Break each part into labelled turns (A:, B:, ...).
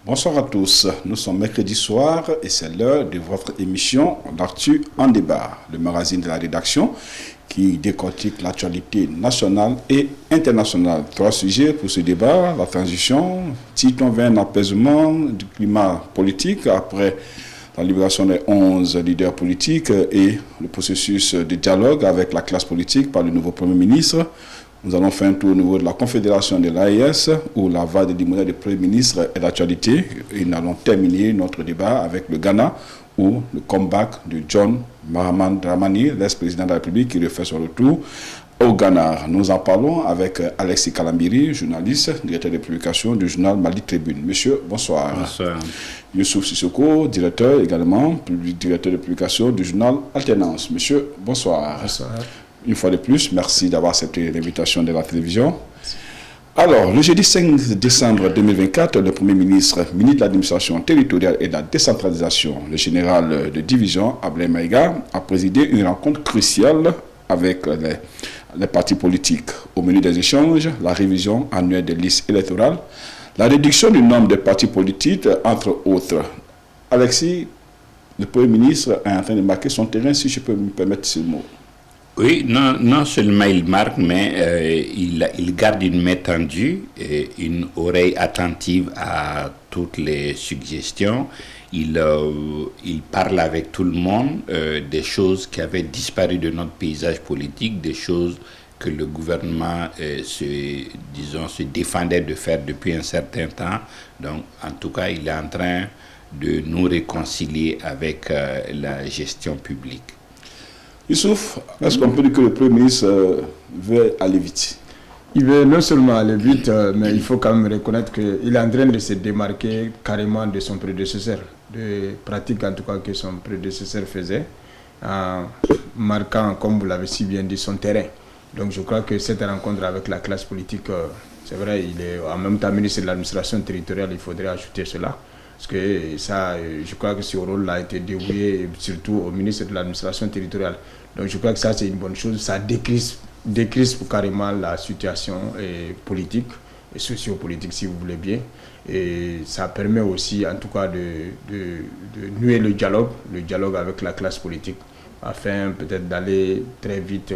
A: Bonsoir à tous. Nous sommes mercredi soir et c'est l'heure de votre émission L'Actu en débat, le magazine de la rédaction qui décortique l'actualité nationale et internationale. 3 sujets pour ce débat: la transition, titons vers un apaisement du climat politique après la libération des 11 leaders politiques et le processus de dialogue avec la classe politique par le nouveau Premier ministre. Nous allons faire un tour au niveau de la Confédération de l'AES, où la vague de limonaire du Premier ministre est d'actualité. Et nous allons terminer notre débat avec le Ghana, où le comeback de John Mahamane Dramani, l'ex-président de la République, qui refait son retour au Ghana. Nous en parlons avec Alexis Kalambiri, journaliste, directeur de publication du journal Mali Tribune. Monsieur, bonsoir.
B: Bonsoir.
A: Youssouf Sissoko, directeur également, directeur de publication du journal Alternance. Monsieur, bonsoir.
C: Bonsoir.
A: Une fois de plus, merci d'avoir accepté l'invitation de la télévision. Alors, le jeudi 5 décembre 2024, le Premier ministre, ministre de l'administration territoriale et de la décentralisation, le général de division, Ablaye Maïga, a présidé une rencontre cruciale avec les partis politiques. Au menu des échanges, la révision annuelle des listes électorales, la réduction du nombre de partis politiques, entre autres. Alexis, le Premier ministre est en train de marquer son terrain, si je peux me permettre ce mot.
B: Oui, non seulement il marque, mais il garde une main tendue, et une oreille attentive à toutes les suggestions. Il parle avec tout le monde des choses qui avaient disparu de notre paysage politique, des choses que le gouvernement se défendait de faire depuis un certain temps. Donc, en tout cas, il est en train de nous réconcilier avec la gestion publique.
A: Youssouf, est-ce qu'on peut dire que le Premier ministre veut aller vite?
C: Il veut non seulement aller vite, mais il faut quand même reconnaître qu'il est en train de se démarquer carrément de son prédécesseur, de pratiques en tout cas que son prédécesseur faisait, en marquant, comme vous l'avez si bien dit, son terrain. Donc je crois que cette rencontre avec la classe politique, c'est vrai, il est en même temps ministre de l'administration territoriale, il faudrait ajouter cela. Parce que ça, je crois que ce rôle-là a été dévoué surtout au ministre de l'administration territoriale. Donc je crois que ça, c'est une bonne chose. Ça décrispe carrément la situation politique et sociopolitique, si vous voulez bien. Et ça permet aussi, en tout cas, de nouer le dialogue avec la classe politique, afin peut-être d'aller très vite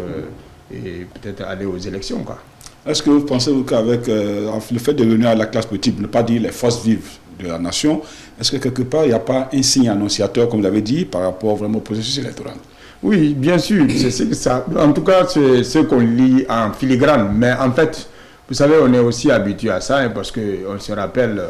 C: et peut-être aller aux élections, quoi.
A: Est-ce que vous pensez qu'avec le fait de réunir à la classe politique, ne pas dire les forces vives de la nation, est-ce que quelque part il n'y a pas un signe annonciateur, comme vous l'avez dit, par rapport vraiment au processus électoral? Oui,
C: bien sûr, c'est ça. En tout cas, c'est ce qu'on lit en filigrane. Mais en fait, vous savez, on est aussi habitué à ça, parce qu'on se rappelle,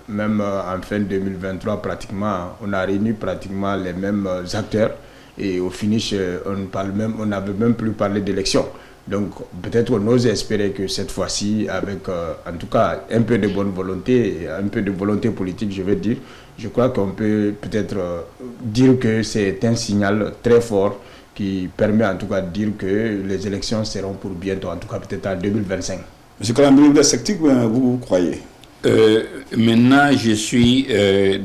C: même en fin 2023, pratiquement, on a réuni pratiquement les mêmes acteurs. Et au finish, on n'avait même plus parlé d'élection. Donc peut-être on ose espérer que cette fois-ci, avec en tout cas un peu de bonne volonté, un peu de volonté politique, je vais dire, je crois qu'on peut peut-être dire que c'est un signal très fort qui permet en tout cas de dire que les élections seront pour bientôt, en tout cas peut-être en 2025.
A: Monsieur Kalambiri, vous êtes sceptique, vous croyez?
B: Maintenant, je suis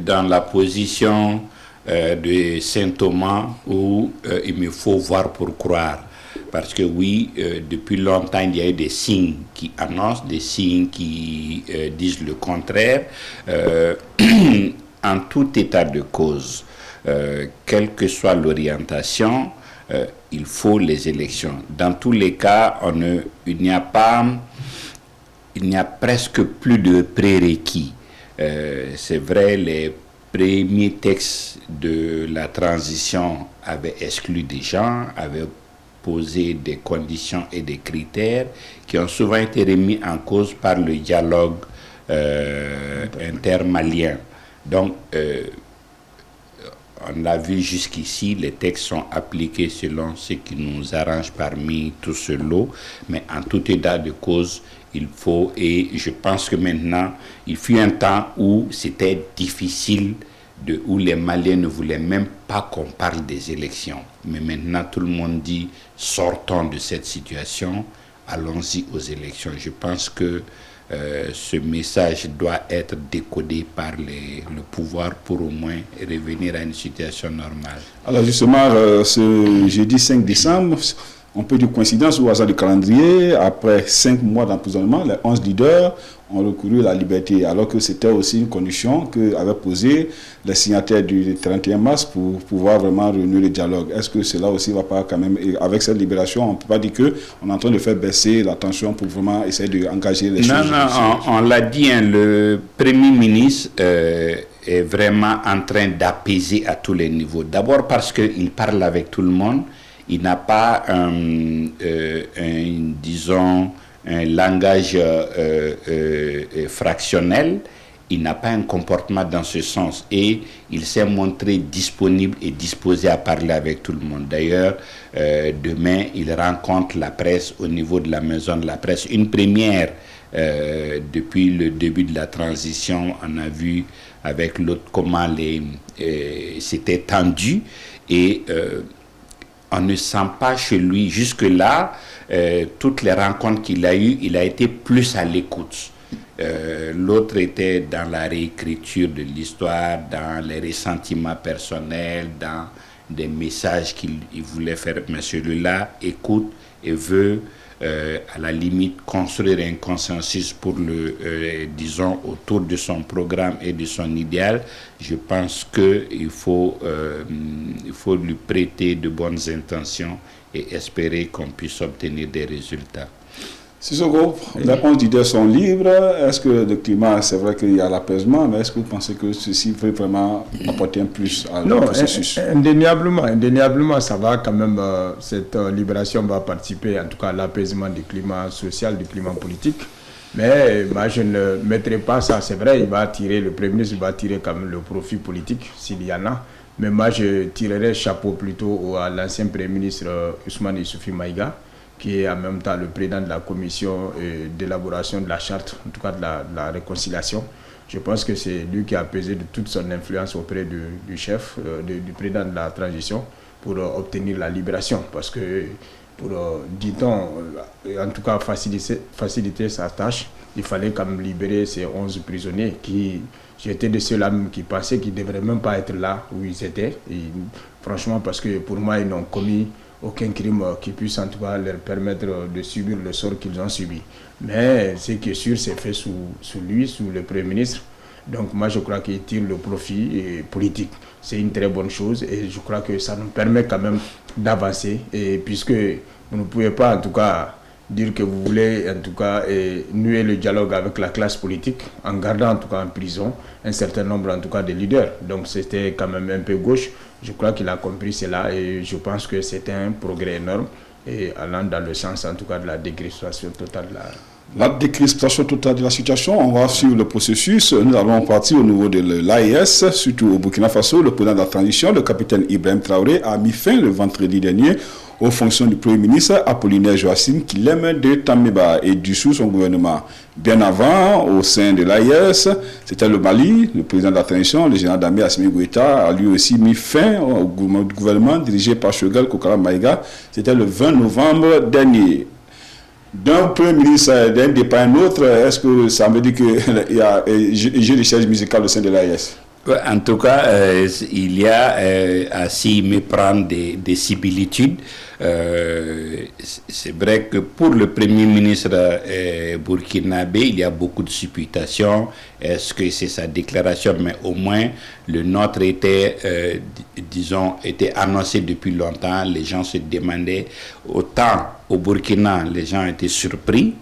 B: dans la position de Saint Thomas où il me faut voir pour croire. Parce que oui, depuis longtemps, il y a eu des signes qui annoncent, des signes qui disent le contraire. En tout état de cause, quelle que soit l'orientation, il faut les élections. Dans tous les cas, il n'y a presque plus de prérequis. C'est vrai, les premiers textes de la transition avaient exclu des gens, avaient poser des conditions et des critères qui ont souvent été remis en cause par le dialogue intermalien. Donc, on l'a vu jusqu'ici, les textes sont appliqués selon ce qui nous arrange parmi tout ce lot, mais en tout état de cause, il faut, et je pense que maintenant, il fut un temps où c'était difficile, où les Maliens ne voulaient même pas qu'on parle des élections. Mais maintenant, tout le monde dit, sortons de cette situation, allons-y aux élections. Je pense que ce message doit être décodé par le pouvoir pour au moins revenir à une situation normale.
A: Alors justement, ce jeudi 5 décembre, On peut dire coïncidence ou hasard du calendrier. Après 5 mois d'emprisonnement, les 11 leaders ont recouru à la liberté, alors que c'était aussi une condition qu'avaient posée les signataires du 31 mars pour pouvoir vraiment renouer le dialogue. Est-ce que cela aussi ne va pas quand même, avec cette libération, on ne peut pas dire qu'on est en train de faire baisser la tension pour vraiment essayer d'engager les choses?
B: Non, on l'a dit, hein, le Premier ministre est vraiment en train d'apaiser à tous les niveaux. D'abord parce qu'il parle avec tout le monde, il n'a pas disons, un langage fractionnel, il n'a pas un comportement dans ce sens et il s'est montré disponible et disposé à parler avec tout le monde. D'ailleurs, demain, il rencontre la presse au niveau de la maison de la presse. Une première depuis le début de la transition, on a vu avec l'autre comment c'était tendu et on ne sent pas chez lui jusque-là. Toutes les rencontres qu'il a eues, il a été plus à l'écoute. L'autre était dans la réécriture de l'histoire, dans les ressentiments personnels, dans des messages qu'il voulait faire. Mais celui-là écoute et veut, à la limite, construire un consensus pour disons, autour de son programme et de son idéal. Je pense qu'il faut lui prêter de bonnes intentions et espérer qu'on puisse obtenir des résultats.
A: Sissoko, les 11 leaders sont libres. Est-ce que le climat, c'est vrai qu'il y a l'apaisement, mais est-ce que vous pensez que ceci peut vraiment apporter un plus à le processus?
C: Indéniablement, ça va quand même, cette libération va participer en tout cas à l'apaisement du climat social, du climat politique. Mais moi, je ne mettrai pas ça, c'est vrai, le Premier ministre va tirer quand même le profit politique, s'il y en a. Mais moi, je tirerai chapeau plutôt à l'ancien Premier ministre Ousmane Issoufi Maïga, qui est en même temps le président de la commission d'élaboration de la charte, en tout cas de la réconciliation. Je pense que c'est lui qui a pesé de toute son influence auprès du chef, du président de la transition, pour obtenir la libération. Parce que, pour, dit-on, en tout cas faciliter sa tâche, il fallait quand même libérer ces 11 prisonniers j'étais de ceux-là qui pensaient qu'ils ne devraient même pas être là où ils étaient. Et, franchement, parce que pour moi, ils n'ont commis aucun crime qui puisse en tout cas leur permettre de subir le sort qu'ils ont subi. Mais ce qui est sûr, c'est fait sous le Premier ministre. Donc moi, je crois qu'il tire le profit politique. C'est une très bonne chose et je crois que ça nous permet quand même d'avancer. Et puisque vous ne pouvez pas en tout cas dire que vous voulez en tout cas nuer le dialogue avec la classe politique en gardant en tout cas en prison un certain nombre en tout cas de leaders. Donc c'était quand même un peu gauche. Je crois qu'il a compris cela et je pense que c'est un progrès énorme et allant dans le sens en tout cas de la décrispation totale de
A: la décrispation totale de la situation. On va suivre le processus. Nous allons partir au niveau de l'AES, surtout au Burkina Faso. Le président de la transition, le capitaine Ibrahim Traoré, a mis fin le vendredi dernier aux fonctions du Premier ministre Apollinaire Joachim Kilem de Tameba et dissout son gouvernement. Bien avant, au sein de l'AES, c'était le Mali, le président de la transition, le général d'armée Assimi Goïta, a lui aussi mis fin au gouvernement dirigé par Choguel Kokala Maïga. C'était le 20 novembre dernier. D'un Premier ministre, d'un départ à un autre, est-ce que ça veut dire qu'il y a un jeu de chaises musicales au sein de l'AES?
B: En tout cas, il y a à s'y méprendre des similitudes. C'est vrai que pour le Premier ministre burkinabé, il y a beaucoup de supputations. Est-ce que c'est sa déclaration? Mais au moins, le nôtre était annoncé depuis longtemps. Les gens se demandaient. Autant au Burkina, les gens étaient surpris.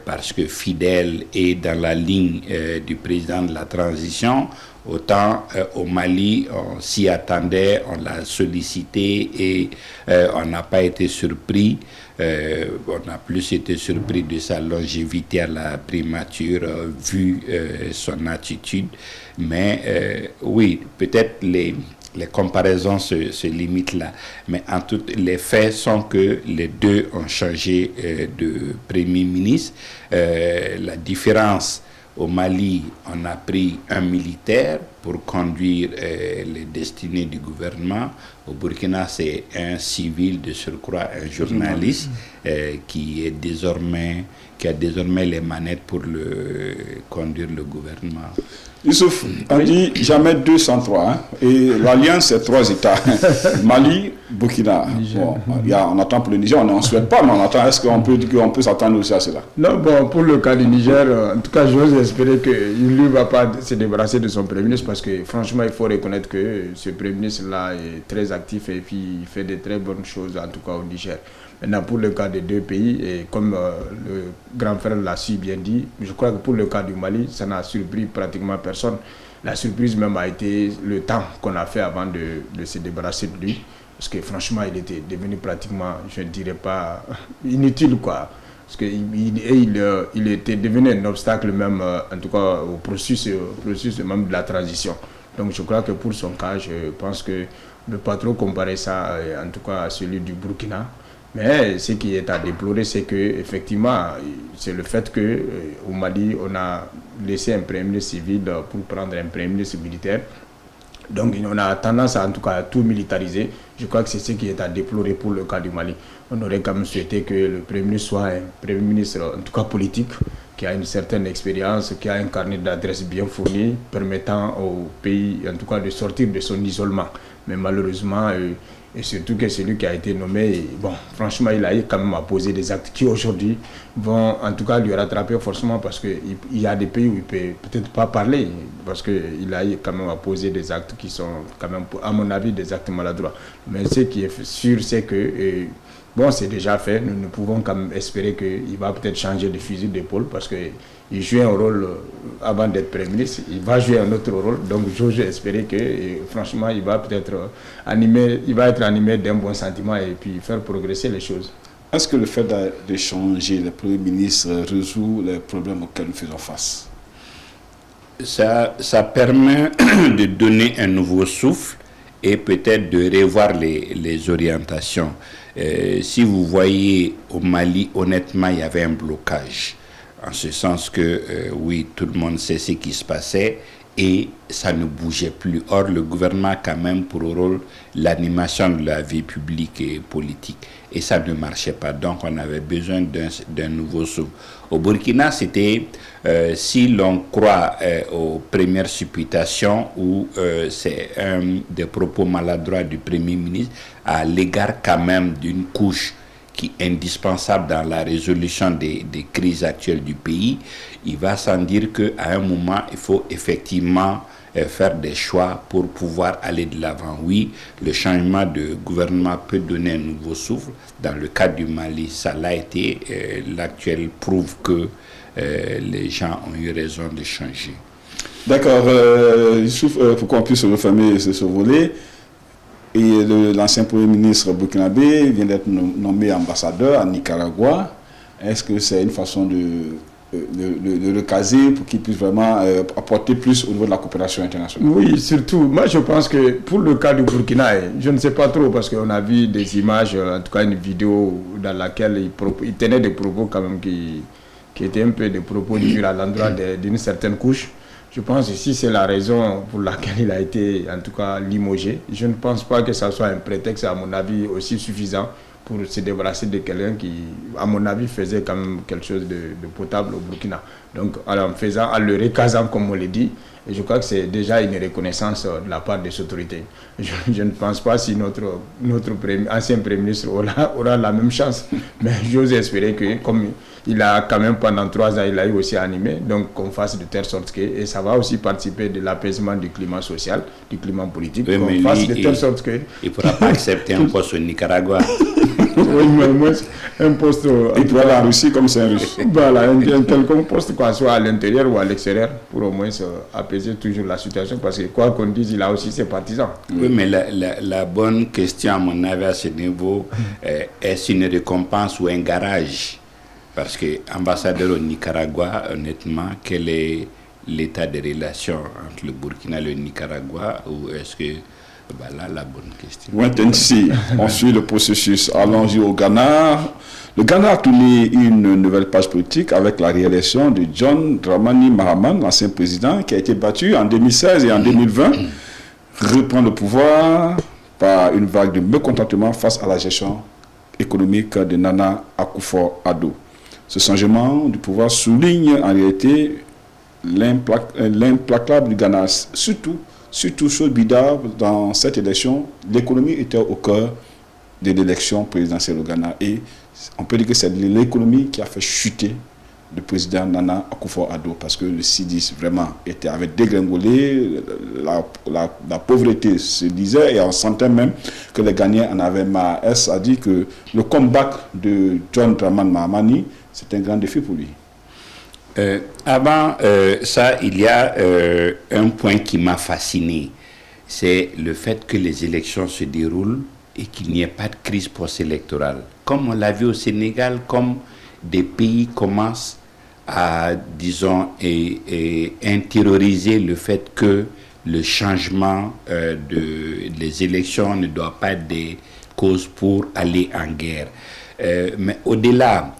B: Parce que fidèle est dans la ligne du président de la transition, autant au Mali, on s'y attendait, on l'a sollicité et on n'a pas été surpris. On a plus été surpris de sa longévité à la primature, vu son attitude. Mais oui, peut-être les comparaisons se limitent là. Mais en tout, les faits sont que les deux ont changé de Premier ministre. La différence, au Mali, on a pris un militaire pour conduire les destinées du gouvernement. Au Burkina, c'est un civil, de surcroît, un journaliste qui a désormais les manettes pour conduire le gouvernement.
A: Youssouf, on dit jamais 203, hein, et l'alliance c'est 3 États, Mali, Burkina. Bon, on attend pour le Niger, on n'en souhaite pas, mais on attend. Est-ce qu'on peut dire qu'on peut s'attendre aussi à cela?
C: Non, bon, pour le cas du Niger, en tout cas, j'ose espérer qu'il ne va pas se débarrasser de son Premier ministre, parce que franchement, il faut reconnaître que ce Premier ministre-là est très actif et puis il fait de très bonnes choses, en tout cas au Niger. Maintenant, pour le cas des deux pays, et comme le grand frère l'a si bien dit, je crois que pour le cas du Mali, ça n'a surpris pratiquement personne. La surprise même a été le temps qu'on a fait avant de se débarrasser de lui. Parce que franchement, il était devenu pratiquement, je ne dirais pas, inutile, quoi. Parce qu'il était devenu un obstacle même, en tout cas, au processus même de la transition. Donc je crois que pour son cas, je pense que ne pas trop comparer ça, en tout cas, à celui du Burkina. Mais ce qui est à déplorer, c'est que effectivement, c'est le fait que au Mali, on a laissé un premier ministre civil pour prendre un premier ministre militaire. Donc on a tendance en tout cas à tout militariser. Je crois que c'est ce qui est à déplorer pour le cas du Mali. On aurait quand même souhaité que le premier ministre soit un premier ministre en tout cas politique, qui a une certaine expérience, qui a un carnet d'adresses bien fourni, permettant au pays en tout cas de sortir de son isolement. Mais malheureusement, et surtout que celui qui a été nommé, bon, franchement, il a eu quand même à poser des actes qui aujourd'hui vont en tout cas lui rattraper forcément, parce qu'il y a des pays où il ne peut peut-être pas parler, parce qu'il a eu quand même à poser des actes qui sont quand même, à mon avis, des actes maladroits. Mais ce qui est sûr, c'est que, bon, c'est déjà fait, nous pouvons quand même espérer qu'il va peut-être changer de fusil d'épaule, parce qu'il jouait un rôle avant d'être Premier ministre, il va jouer un autre rôle, donc j'ose espérer que franchement il va peut-être être animé d'un bon sentiment et puis faire progresser les choses.
A: Est-ce que le fait de changer le Premier ministre résout les problèmes auxquels nous faisons face?
B: Ça permet de donner un nouveau souffle et peut-être de revoir les orientations. Si vous voyez au Mali, honnêtement, il y avait un blocage. En ce sens que, oui, tout le monde sait ce qui se passait et ça ne bougeait plus. Or, le gouvernement a quand même pour rôle l'animation de la vie publique et politique. Et ça ne marchait pas. Donc, on avait besoin d'un nouveau souffle. Au Burkina, c'était, si l'on croit aux premières supputations, où c'est un des propos maladroits du Premier ministre à l'égard quand même d'une couche qui est indispensable dans la résolution des crises actuelles du pays, il va sans dire qu'à un moment, il faut effectivement faire des choix pour pouvoir aller de l'avant. Oui, le changement de gouvernement peut donner un nouveau souffle. Dans le cas du Mali, ça l'a été. L'actuel prouve que les gens ont eu raison de changer.
A: D'accord. Pour qu'on puisse refermer ce volet, et l'ancien Premier ministre burkinabé vient d'être nommé ambassadeur à Nicaragua. Est-ce que c'est une façon de le caser pour qu'il puisse vraiment apporter plus au niveau de la coopération internationale?
C: Oui, surtout. Moi, je pense que pour le cas du Burkina, je ne sais pas trop, parce qu'on a vu des images, en tout cas une vidéo dans laquelle il tenait des propos quand même qui étaient un peu des propos durs à l'endroit d'une certaine couche. Je pense que si c'est la raison pour laquelle il a été en tout cas limogé, je ne pense pas que ça soit un prétexte, à mon avis, aussi suffisant pour se débarrasser de quelqu'un qui, à mon avis, faisait quand même quelque chose de potable au Burkina. Donc, en le recasant, comme on l'a dit, et je crois que c'est déjà une reconnaissance de la part des autorités. Je ne pense pas si notre ancien Premier ministre aura la même chance. Mais j'ose espérer que, comme il a quand même pendant 3 ans, il a eu aussi animé, donc qu'on fasse de telle sorte que, et ça va aussi participer de l'apaisement du climat social, du climat politique,
B: oui,
C: qu'on fasse de telle sorte que...
B: Il ne pourra pas accepter un poste au Nicaragua.
C: Oui, mais au moins un poste...
A: Il pourra aller en Russie comme c'est un Russe.
C: Voilà, un quelconque poste, quoi, soit à l'intérieur ou à l'extérieur, pour au moins apaiser toujours la situation, parce que quoi qu'on dise, il a aussi ses partisans.
B: Oui, mais la bonne question, à mon avis, à ce niveau, est-ce une récompense ou un garage? Parce que ambassadeur au Nicaragua, honnêtement, quel est l'état des relations entre le Burkina et le Nicaragua? Ou est-ce que Voilà la bonne question.
A: Wait-and-see. On suit le processus. Allons-y au Ghana. Le Ghana a tourné une nouvelle page politique avec la réélection de John Dramani Mahama, l'ancien président, qui a été battu en 2016 et en 2020, reprend le pouvoir par une vague de mécontentement face à la gestion économique de Nana Akufo-Addo. Ce changement du pouvoir souligne en réalité l'implacable du Ghana. Surtout, chose bizarre, dans cette élection, l'économie était au cœur de l'élection présidentielle au Ghana. Et on peut dire que c'est l'économie qui a fait chuter le président Nana Akufo-Addo, parce que le C10 vraiment avait dégringolé, la pauvreté se disait, et on sentait même que les Ghanéens en avaient marre. S a dit que le comeback de John Dramani Mahama, c'est un grand défi pour lui.
B: Avant ça, il y a un point qui m'a fasciné, c'est le fait que les élections se déroulent et qu'il n'y ait pas de crise post-électorale. Comme on l'a vu au Sénégal, comme des pays commencent à, disons, intérioriser le fait que le changement des élections ne doit pas être des causes pour aller en guerre. Mais au-delà,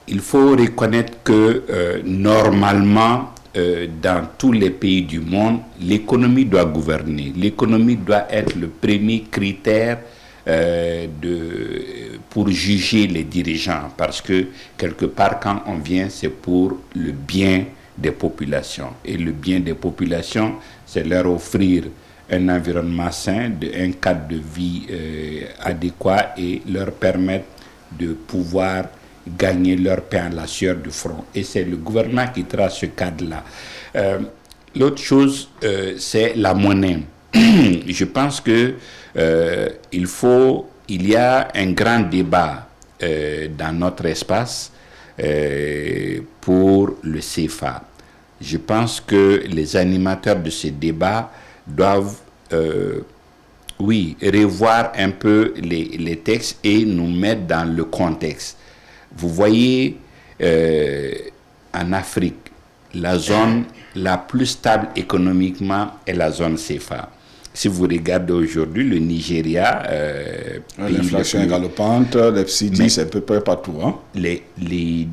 B: il faut reconnaître que normalement, dans tous les pays du monde, l'économie doit gouverner. L'économie doit être le premier critère pour juger les dirigeants, parce que quelque part quand on vient, c'est pour le bien des populations, et le bien des populations, c'est leur offrir un environnement sain, un cadre de vie adéquat, et leur permettre de pouvoir gagner leur pain à la sueur du front. Et c'est le gouvernement qui trace ce cadre-là. L'autre chose, c'est la monnaie. Je pense que il y a un grand débat dans notre espace pour le CFA. Je pense que les animateurs de ce débat doivent revoir un peu les textes et nous mettre dans le contexte. Vous voyez, en Afrique, la zone la plus stable économiquement est la zone CFA. Si vous regardez aujourd'hui le Nigeria,
A: l'inflation est galopante, les C10, c'est à peu près partout. Hein?
B: Les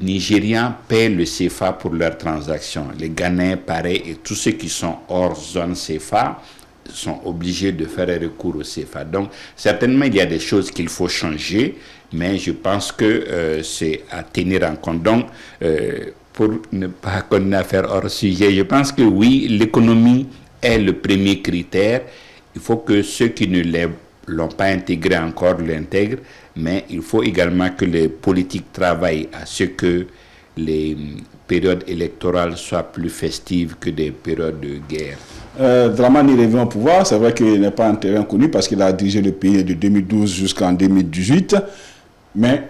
B: Nigérians paient le CFA pour leurs transactions. Les Ghanéens, pareil, et tous ceux qui sont hors zone CFA sont obligés de faire recours au CFA. Donc, certainement, il y a des choses qu'il faut changer, mais je pense que c'est à tenir en compte. Donc, pour ne pas qu'on ait affaire hors sujet, je pense que oui, l'économie est le premier critère. Il faut que ceux qui ne l'ont pas intégré encore l'intègrent, mais il faut également que les politiques travaillent à ce que les périodes électorales soient plus festives que des périodes de guerre.
A: Dramani revient au pouvoir. C'est vrai qu'il n'est pas un terrain connu parce qu'il a dirigé le pays de 2012 jusqu'en 2018, mais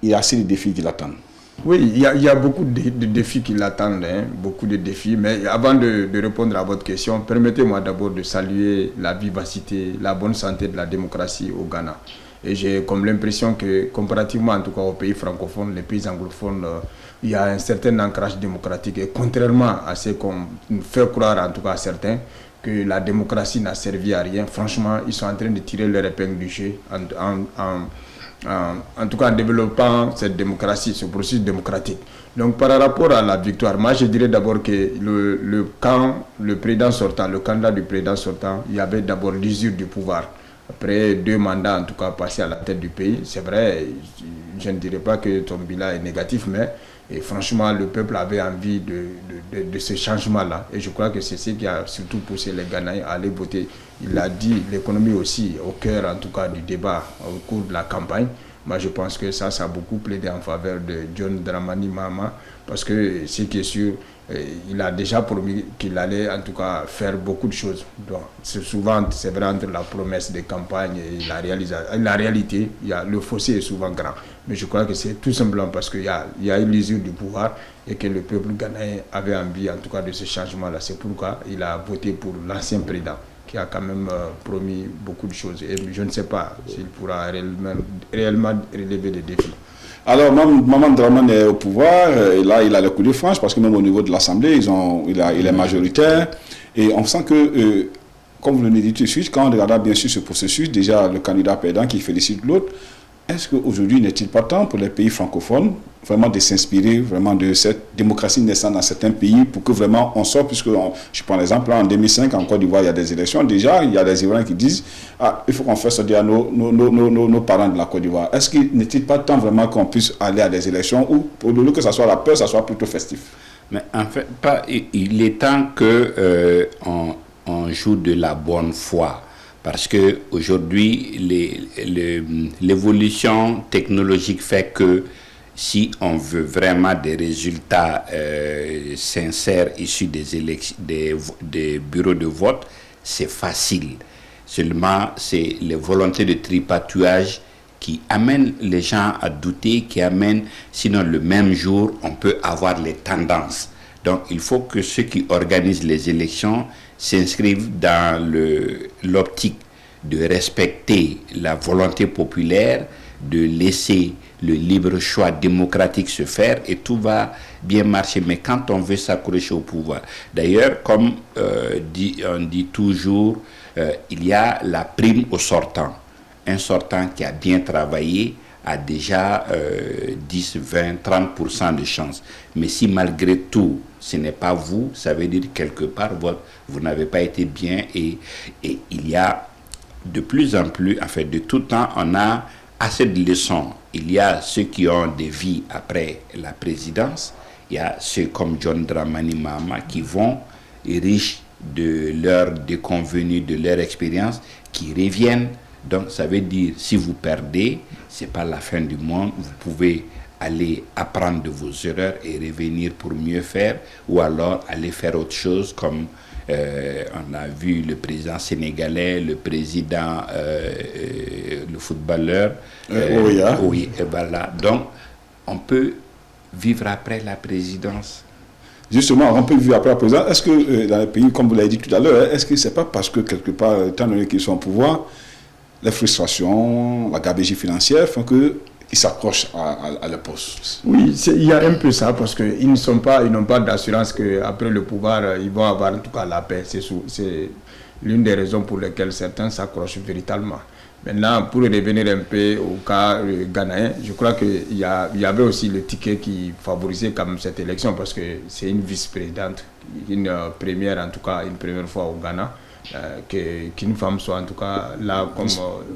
A: il y a assez de défis qui l'attendent.
C: Oui, il y a beaucoup de défis qui l'attendent, beaucoup de défis. Mais avant de répondre à votre question, permettez-moi d'abord de saluer la vivacité, la bonne santé de la démocratie au Ghana. Et j'ai comme l'impression que, comparativement en tout cas aux pays francophones, les pays anglophones, il y a un certain ancrage démocratique. Et contrairement à ce qu'on fait croire, en tout cas à certains, que la démocratie n'a servi à rien, franchement, ils sont en train de tirer leur épingle du jeu en tout cas en développant cette démocratie, ce processus démocratique. Donc par rapport à la victoire, moi je dirais d'abord que le candidat du président sortant, il y avait d'abord l'usure du pouvoir. Après 2 mandats en tout cas passés à la tête du pays, c'est vrai, je ne dirais pas que ton bilan est négatif, mais franchement le peuple avait envie de ce changement-là. Et je crois que c'est ce qui a surtout poussé les Ghanéens à aller voter. Il a dit, l'économie aussi, au cœur en tout cas du débat au cours de la campagne. Moi je pense que ça a beaucoup plaidé en faveur de John Dramani Mahama, parce que ce qui est sûr, il a déjà promis qu'il allait en tout cas faire beaucoup de choses. Donc c'est vrai, entre la promesse de campagne et la réalité, le fossé est souvent grand. Mais je crois que c'est tout simplement parce qu'il y a eu l'usure du pouvoir et que le peuple ghanéen avait envie en tout cas de ce changement-là. C'est pourquoi il a voté pour l'ancien président, qui a quand même promis beaucoup de choses. Et je ne sais pas s'il pourra réellement relever des défis.
A: Alors, Maman Dramani est au pouvoir, et là, il a le coup de franche, parce que même au niveau de l'Assemblée, il est majoritaire. Et on sent que comme vous le dites tout de suite, quand on regarde bien sûr ce processus, déjà le candidat perdant qui félicite l'autre, est-ce qu'aujourd'hui n'est-il pas temps pour les pays francophones vraiment de s'inspirer vraiment de cette démocratie naissante dans certains pays pour que vraiment on sorte, puisque je prends l'exemple, en 2005 en Côte d'Ivoire il y a des élections, déjà il y a des Ivoiriens qui disent il faut qu'on fasse sortir nos parents de la Côte d'Ivoire. Est-ce qu'il n'est-il pas temps vraiment qu'on puisse aller à des élections où au lieu que ça soit la peur, ça soit plutôt festif?
B: Mais en fait, il est temps que on joue de la bonne foi. Parce qu'aujourd'hui, l'évolution technologique fait que si on veut vraiment des résultats sincères issus des bureaux de vote, c'est facile. Seulement, c'est les volontés de tripatouillage qui amènent les gens à douter, qui amènent, sinon le même jour, on peut avoir les tendances. Donc, il faut que ceux qui organisent les élections s'inscrivent dans l'optique de respecter la volonté populaire, de laisser le libre choix démocratique se faire et tout va bien marcher. Mais quand on veut s'accrocher au pouvoir, d'ailleurs, comme on dit toujours, il y a la prime au sortant. Un sortant qui a bien travaillé a déjà 10, 20, 30% de chance. Mais si malgré tout, ce n'est pas vous, ça veut dire quelque part, vous n'avez pas été bien et il y a de plus en plus, en fait, de tout temps, on a assez de leçons. Il y a ceux qui ont des vies après la présidence, il y a ceux comme John Dramani Mahama qui vont, riches de leur déconvenus, de leur expérience, qui reviennent. Donc, ça veut dire, si vous perdez, ce n'est pas la fin du monde, vous pouvez aller apprendre de vos erreurs et revenir pour mieux faire, ou alors aller faire autre chose, comme on a vu le président sénégalais, le président, le footballeur. Oui, et voilà. Donc, on peut vivre après la présidence.
A: Justement, on peut vivre après la présidence. Est-ce que dans les pays, comme vous l'avez dit tout à l'heure, est-ce que ce n'est pas parce que quelque part, étant donné qu'ils sont au pouvoir, les frustrations, la gabegie financière font qu'ils s'accrochent à leur poste?
C: Oui, il y a un peu ça, parce qu'ils n'ont pas d'assurance qu'après le pouvoir, ils vont avoir en tout cas la paix. C'est l'une des raisons pour lesquelles certains s'accrochent véritablement. Maintenant, pour revenir un peu au cas ghanéen, je crois qu'il y avait aussi le ticket qui favorisait quand même cette élection, parce que c'est une vice-présidente, une première fois au Ghana. Qu'une femme soit en tout cas là comme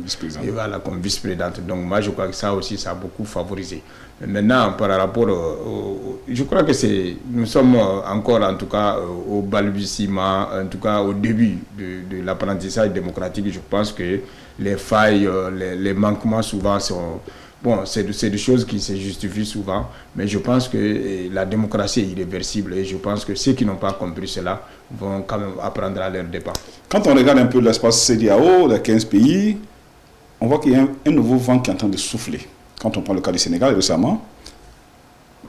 C: vice-présidente. Voilà, comme vice-présidente. Donc moi je crois que ça aussi ça a beaucoup favorisé. Maintenant par rapport je crois que nous sommes encore en tout cas au balbutiement, en tout cas au début de l'apprentissage démocratique. Je pense que les failles, les manquements souvent sont... Bon, c'est des choses qui se justifient souvent, mais je pense que la démocratie est irréversible et je pense que ceux qui n'ont pas compris cela vont quand même apprendre à leur départ.
A: Quand on regarde un peu l'espace CEDEAO, les 15 pays, on voit qu'il y a un nouveau vent qui est en train de souffler. Quand on prend le cas du Sénégal récemment,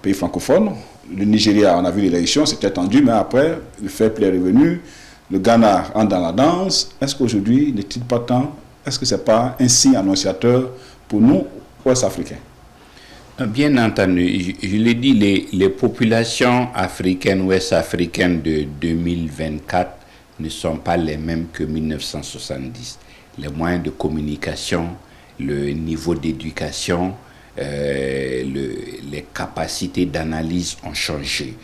A: pays francophone, le Nigeria, on a vu l'élection, c'était tendu, mais après, le fair play est revenu, le Ghana entre dans la danse. Est-ce qu'aujourd'hui, n'est-il pas temps, est-ce que ce n'est pas un signe annonciateur pour nous, Ouest-Africains?
B: Bien entendu, je l'ai dit, les populations africaines, ouest-africaines de 2024 ne sont pas les mêmes que 1970. Les moyens de communication, le niveau d'éducation, les capacités d'analyse ont changé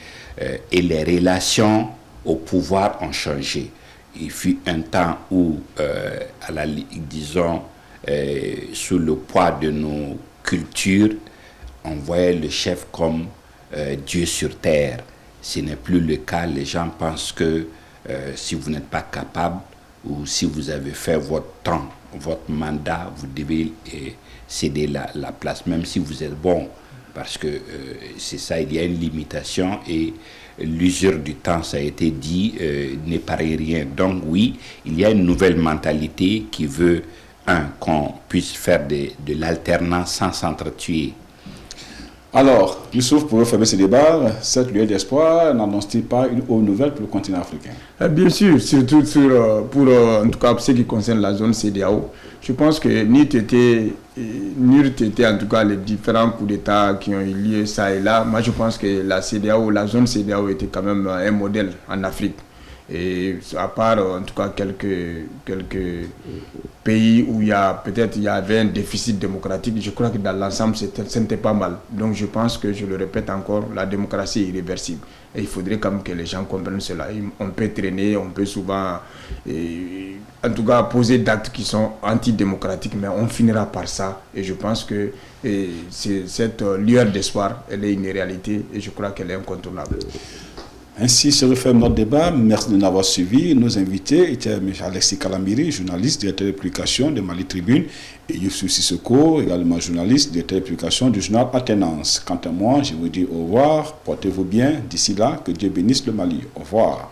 B: et les relations au pouvoir ont changé. Il fut un temps où, disons, sous le poids de nos cultures, on voyait le chef comme Dieu sur terre. Ce n'est plus le cas. Les gens pensent que si vous n'êtes pas capable ou si vous avez fait votre temps, votre mandat, vous devez céder la place, même si vous êtes bon. Parce que c'est ça, il y a une limitation et l'usure du temps, ça a été dit, n'épargne rien. Donc oui, il y a une nouvelle mentalité qui veut, qu'on puisse faire de l'alternance sans s'entretuer.
A: Alors, Youssouf, pour refermer ce débat, cette lueur d'espoir n'annonce-t-il pas une autre nouvelle pour le continent africain?
C: Bien sûr, surtout pour en tout cas, ce qui concerne la zone CEDEAO. Je pense que n'eût été en tout cas les différents coups d'État qui ont eu lieu ça et là. Moi, je pense que la zone CEDEAO était quand même un modèle en Afrique. Et à part en tout cas quelques pays où il y avait un déficit démocratique, je crois que dans l'ensemble c'était pas mal. Donc je pense que, je le répète encore, la démocratie est irréversible. Et il faudrait quand même que les gens comprennent cela. On peut traîner, on peut souvent, en tout cas, poser d'actes qui sont antidémocratiques, mais on finira par ça. Et je pense que cette lueur d'espoir, elle est une réalité et je crois qu'elle est incontournable.
A: Ainsi se referme notre débat. Merci de nous avoir suivis. Nos invités étaient M. Alexis Kalambiri, journaliste, directeur de publication de Mali Tribune, et Youssouf Sissoko, également journaliste, directeur de publication du journal Athénance. Quant à moi, je vous dis au revoir, portez-vous bien. D'ici là, que Dieu bénisse le Mali. Au revoir.